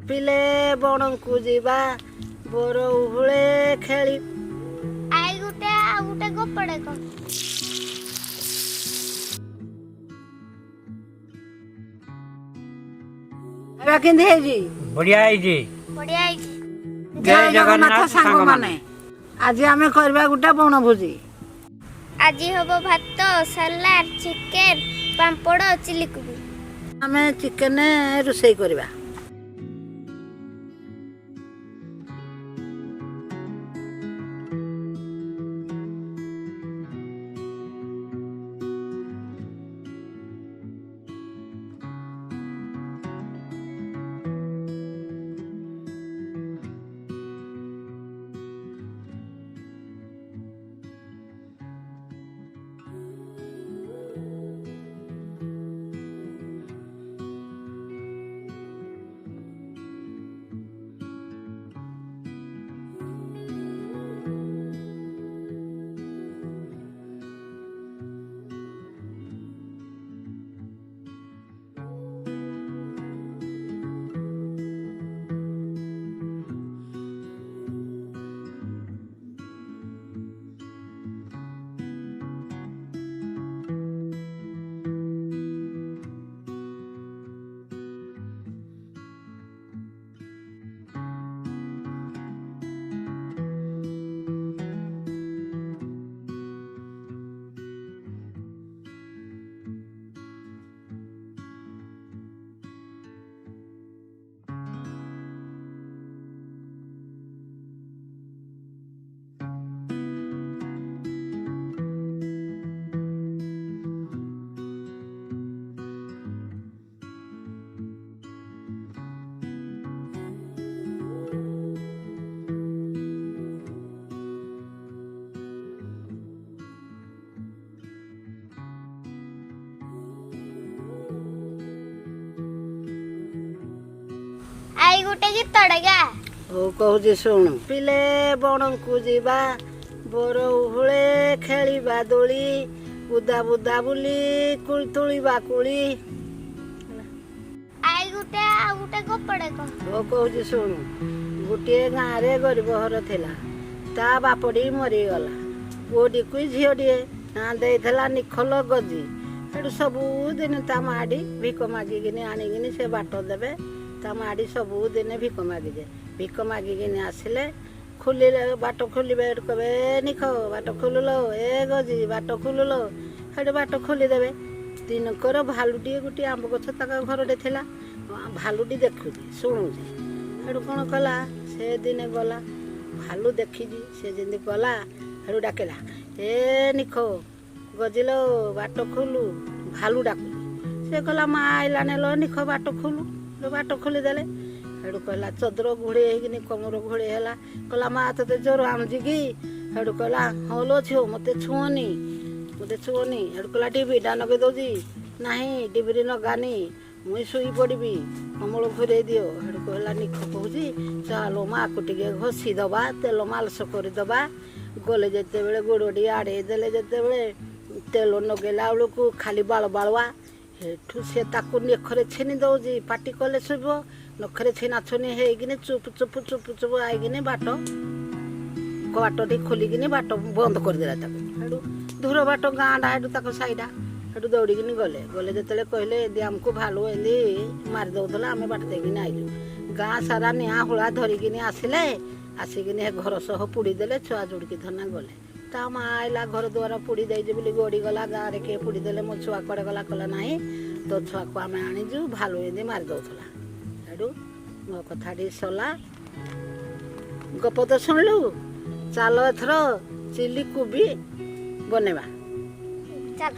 ପିଲେ ବଣକୁ ଯିବା ବୋର ଉହୁଳେ ଖେଳି। ଆଇ ଗୋଟେ ଆଉ ଗୋଟେ ଗପଟେ କହ। ଏଇଟା କେମିତି ହେଇଛି? ବଢିଆ ହେଇଛି। ବଢିଆ ହେଇଛି। ଜୟ ଜଗନ୍ନାଥ ସାଙ୍ଗମାନେ। ଆଜି ଆମେ କରିବା ଗୋଟେ ବଣଭୋଜି। ଆଜି ହବ ଭାତ, ସାଲାଡ, ଚିକେନ, ପାମ୍ପଡ଼, ଚିଲି କୋବି। ଆମେ ଚିକେନ ରୋଷେଇ କରିବା। ଆଇ ଗୋଟେ ଗୀତଟେ ଗା। ହଉ କହୁଛି ଶୁଣୁ। ପିଲେ ବଣକୁ ଯିବା ବୋର ଉହୁଳେ ଖେଳିବା ଦୋଳି ବୁଦା ବୁଦା ବୁଲି କୁଳି ତୁଳିବା କୁଳି। ଆଇ ଗୋଟେ ଆଉ ଗୋଟେ ଗପଟେ କହ। ହଉ କହୁଛି ଶୁଣୁ। ଗୋଟିଏ ଗାଁରେ ଗରିବ ଘର ଥିଲା। ତା ବାପଟି ମରିଗଲା। ପୁଅଟିକୁ ଝିଅଟିଏ ନାଁ ଦେଇଥିଲା ନିଖୋଲ ଗଜି। ସେଠୁ ସବୁଦିନ ତା ମାଆଟି ଭିକ ମାଗିକିନି ଆଣିକିନି ସେ ବାଟ ଦେବେ। ତା ମାଆଟି ସବୁଦିନ ଭିକ ମାଗିଯାଏ। ଭିକ ମାଗିକିନି ଆସିଲେ ଖୋଲିଲେ ବାଟ ଖୋଲିବେ। ଏଠୁ କହିବେ ନିଖ ବାଟ ଖୋଲିଲୋ, ଏ ଗଜି ବାଟ ଖୋଲିଲୋ। ସେଠୁ ବାଟ ଖୋଲିଦେବେ। ଦିନକର ଭାଲୁଟିଏ ଗୋଟିଏ ଆମ୍ବ ଗଛ ତାଙ୍କ ଘରଟେ ଥିଲା। ଭାଲୁଟି ଦେଖୁଛି ଶୁଣୁଛି। ସେଠୁ କ'ଣ କଲା, ସେ ଦିନେ ଗଲା ଭାଲୁ ଦେଖିଛି। ସେ ଯେମିତି ଗଲା ସେଠୁ ଡାକିଲା, ଏ ନିଖ ଗଜିଲୋ ବାଟ ଖୋଲୁ। ଭାଲୁ ଡାକୁଛି। ସେ କହିଲା ମା ଆଇଲାଣି ଲୋ ନିଖ ବାଟ ଖୋଲୁ। ବାଟ ଖୋଲିଦେଲେ। ସେଠୁ କହିଲା ଚଦର ଘୋଡ଼େଇ ହେଇକିନି କମର ଘୋଡ଼େଇ ହେଲା। କହିଲା ମା ତୋତେ ଜ୍ୱର ଆଣୁଛି କି? ସେଠୁ କହିଲା ହଁ ଲୋ ଝିଅ ମୋତେ ଛୁଅଁନି, ମୋତେ ଛୁଅଁନି। ସେଠୁ କହିଲା ଟିଭିଟା ନଗେଇ ଦେଉଛି। ନାହିଁ ଟିଭିରେ ନଗାନି, ମୁଇଁ ଶୋଇ ପଡ଼ିବି, କମଳ ଘୋଡ଼େଇ ଦିଅ। ସେଠୁ କହିଲା ନିଖ କହୁଛି ଚାଲ ମାଆକୁ ଟିକେ ଘଷି ଦେବା, ତେଲ ମାଲସ କରିଦେବା। ଗଲେ ଯେତେବେଳେ ଗୋଡ଼ ଟିକେ ଆଡ଼େଇ ଦେଲେ ଯେତେବେଳେ ତେଲ ନଗେଇଲା ବେଳକୁ ଖାଲି ବାଳ ବାଳୁଆ। ସେଠୁ ସେ ତାକୁ ନଖରେ ଛେନି ଦେଉଛି। ପାଟି କଲେ ଶୁଭିବ। ନଖରେ ଛେନା ଛୁନି ହେଇକିନି ଚୁପ୍ ଚୁପ୍ ଚୁପ୍ ଚୁପ୍ ଆଇକିନି ବାଟଟି ଖୋଲିକିନି ବାଟ ବନ୍ଦ କରିଦେଲା ତାକୁ। ସେଠୁ ଦୂର ବାଟ ଗାଁଟା ସେଠୁ ତାକୁ ସାଇଡ଼ା। ସେଠୁ ଦୌଡ଼ିକିନି ଗଲେ ଯେତେବେଳେ କହିଲେ ଏଦି ଆମକୁ ଭାଲୁ ଏମିତି ମାରି ଦେଉଥିଲା, ଆମେ ବାଟ ଦେଇକିନି ଆଇଲୁ। ଗାଁ ସାରା ନିଆଁ ହୁଳା ଧରିକିନି ଆସିଲେ। ଆସିକିନି ଏ ଘର ସହ ପୋଡ଼ି ଦେଲେ। ଛୁଆ ଯୋଡ଼ିକି ଧନା ଗଲେ। ତା ମା ଆଇଲା ଘର ଦ୍ୱାର ପୋଡ଼ି ଦେଇଛି ବୋଲି ଗଡ଼ିଗଲା। ଗାଁରେ କିଏ ପୋଡ଼ି ଦେଲେ, ମୋ ଛୁଆ କୁଆଡ଼େ ଗଲା? କହିଲା ନାହିଁ ତୋ ଛୁଆକୁ ଆମେ ଆଣିଛୁ, ଭାଲୁ ଏମିତି ମାରି ଦେଉଥିଲା। ସେଠୁ ମୋ କଥାଟି ସରିଲା। ଗପ ତ ଶୁଣିଲୁ। ଚାଲ ଏଥର ଚିଲି କୋବି ବନେଇବା। ଚାଲ।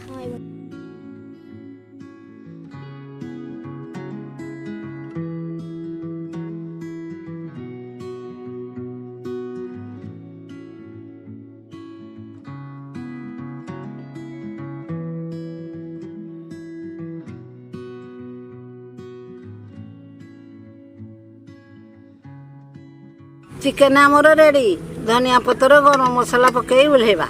ଚିକେନ ଆମର ରେଡ଼ି। ଧନିଆ ପତ୍ର ଗରମ ମସଲା ପକେଇ ଓହ୍ଲେଇବା।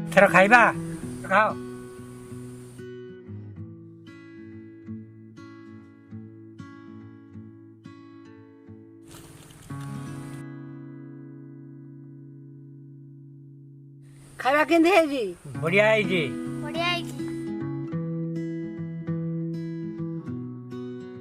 ଏଥର ଖାଇବା ଖାଅ। ଖାଇବା କେମିତି ହେଇଛି? ବଢ଼ିଆ ହେଇଛି।